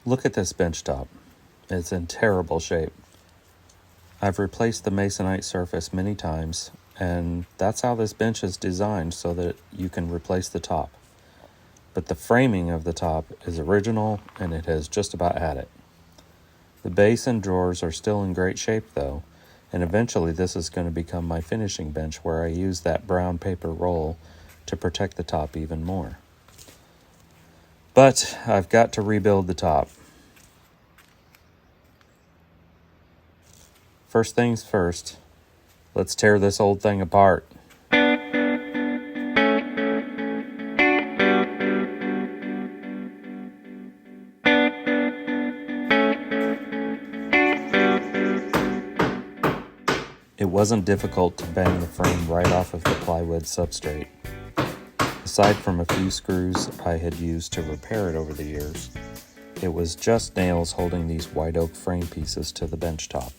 Look at this bench top. It's in terrible shape. I've replaced the masonite surface many times, and that's how this bench is designed, so that you can replace the top. But the framing of the top is original, and it has just about had it. The base and drawers are still in great shape though, and eventually this is going to become my finishing bench, where I use that brown paper roll to protect the top even more. But I've got to rebuild the top. First things first, let's tear this old thing apart. It wasn't difficult to bang the frame right off of the plywood substrate. Aside from a few screws I had used to repair it over the years, it was just nails holding these white oak frame pieces to the bench top.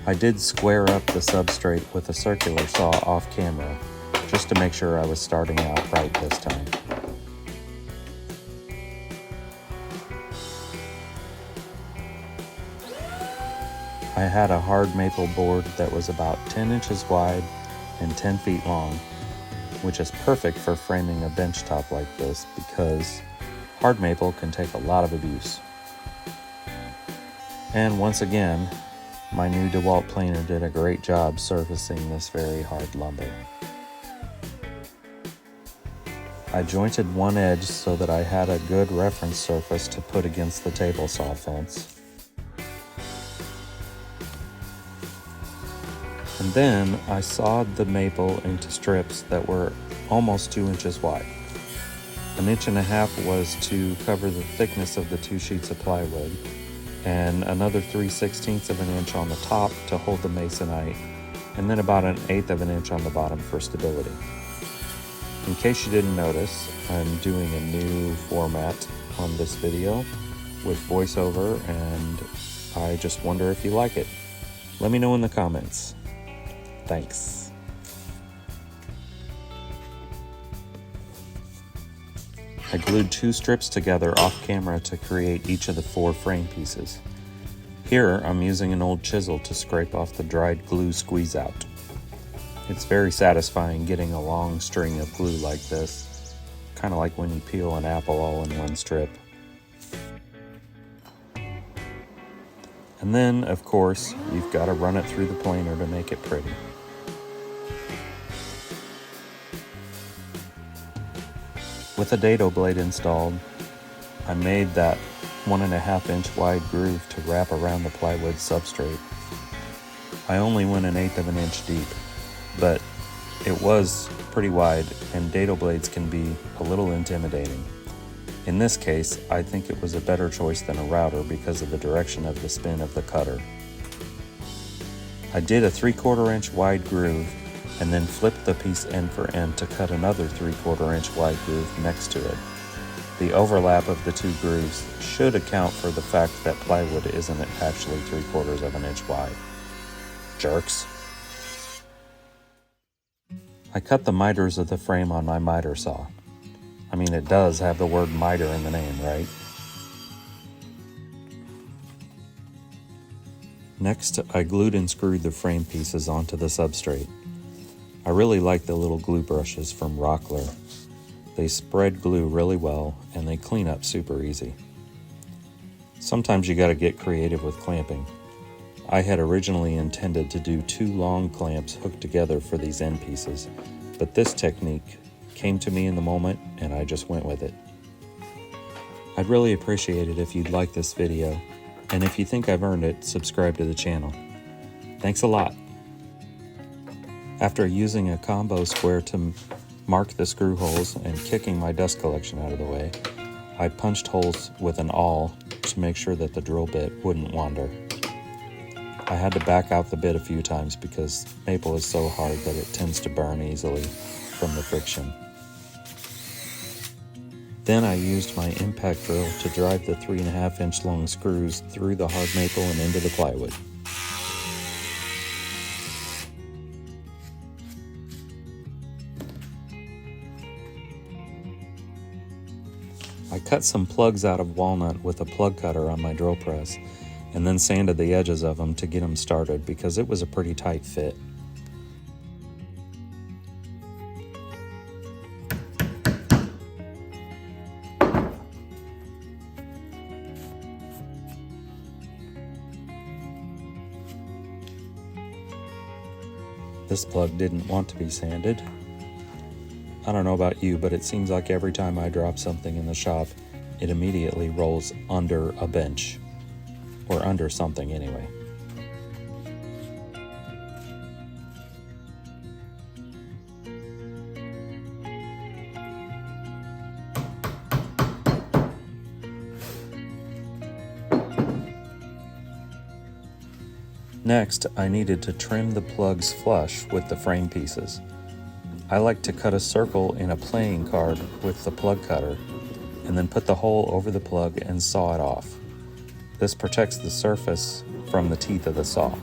I did square up the substrate with a circular saw off camera, just to make sure I was starting out right this time. I had a hard maple board that was about 10 inches wide and 10 feet long, which is perfect for framing a bench top like this because hard maple can take a lot of abuse. And once again, my new DeWalt planer did a great job surfacing this very hard lumber. I jointed one edge so that I had a good reference surface to put against the table saw fence. And then I sawed the maple into strips that were almost 2 inches wide. 1.5 inches was to cover the thickness of the 2 sheets of plywood, and another 3/16 of an inch on the top to hold the masonite, and then about 1/8 of an inch on the bottom for stability. In case you didn't notice, I'm doing a new format on this video with voiceover, and I just wonder if you like it. Let me know in the comments. Thanks. I glued 2 strips together off camera to create each of the 4 frame pieces. Here, I'm using an old chisel to scrape off the dried glue squeeze out. It's very satisfying getting a long string of glue like this, kind of like when you peel an apple all in one strip. And then, of course, you've got to run it through the planer to make it pretty. With a dado blade installed, I made that 1.5 inch wide groove to wrap around the plywood substrate. I only went 1/8 of an inch deep, but it was pretty wide, and dado blades can be a little intimidating. In this case, I think it was a better choice than a router because of the direction of the spin of the cutter. I did a 3/4 inch wide groove and then flipped the piece end for end to cut another 3/4 inch wide groove next to it. The overlap of the 2 grooves should account for the fact that plywood isn't actually 3/4 of an inch wide. Jerks. I cut the miters of the frame on my miter saw. I mean, it does have the word miter in the name, right? Next, I glued and screwed the frame pieces onto the substrate. I really like the little glue brushes from Rockler. They spread glue really well, and they clean up super easy. Sometimes you gotta get creative with clamping. I had originally intended to do 2 long clamps hooked together for these end pieces, but this technique came to me in the moment, and I just went with it. I'd really appreciate it if you'd like this video, and if you think I've earned it, subscribe to the channel. Thanks a lot. After using a combo square to mark the screw holes and kicking my dust collection out of the way, I punched holes with an awl to make sure that the drill bit wouldn't wander. I had to back out the bit a few times because maple is so hard that it tends to burn easily from the friction. Then I used my impact drill to drive the 3.5 inch long screws through the hard maple and into the plywood. I cut some plugs out of walnut with a plug cutter on my drill press and then sanded the edges of them to get them started because it was a pretty tight fit. This plug didn't want to be sanded. I don't know about you, but it seems like every time I drop something in the shop, it immediately rolls under a bench, or under something anyway. Next, I needed to trim the plugs flush with the frame pieces. I like to cut a circle in a playing card with the plug cutter and then put the hole over the plug and saw it off. This protects the surface from the teeth of the saw.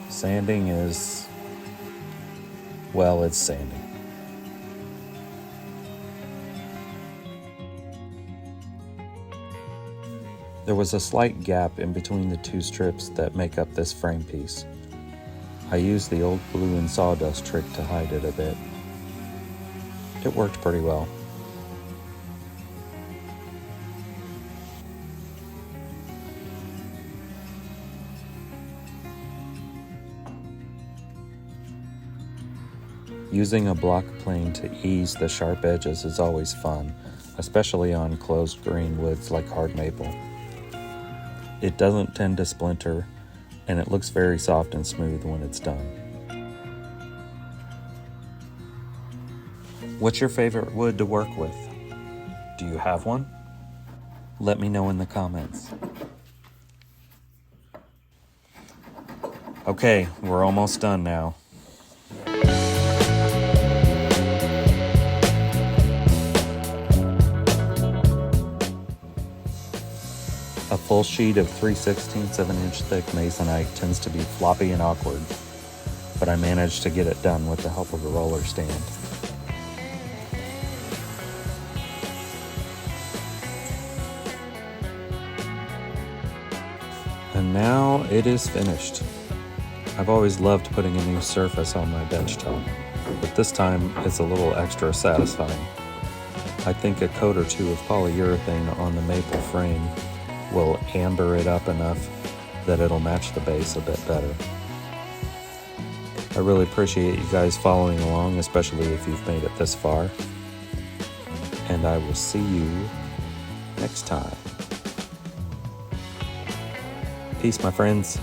Sanding is, well, it's sanding. There was a slight gap in between the two strips that make up this frame piece. I used the old glue and sawdust trick to hide it a bit. It worked pretty well. Using a block plane to ease the sharp edges is always fun, especially on closed grain woods like hard maple. It doesn't tend to splinter, and it looks very soft and smooth when it's done. What's your favorite wood to work with? Do you have one? Let me know in the comments. Okay, we're almost done now. A full sheet of 3/16 of an inch thick masonite tends to be floppy and awkward, but I managed to get it done with the help of a roller stand. And now it is finished. I've always loved putting a new surface on my benchtop, but this time it's a little extra satisfying. I think a coat or two of polyurethane on the maple frame will amber it up enough that it'll match the base a bit better. I really appreciate you guys following along, especially if you've made it this far. And I will see you next time. Peace, my friends.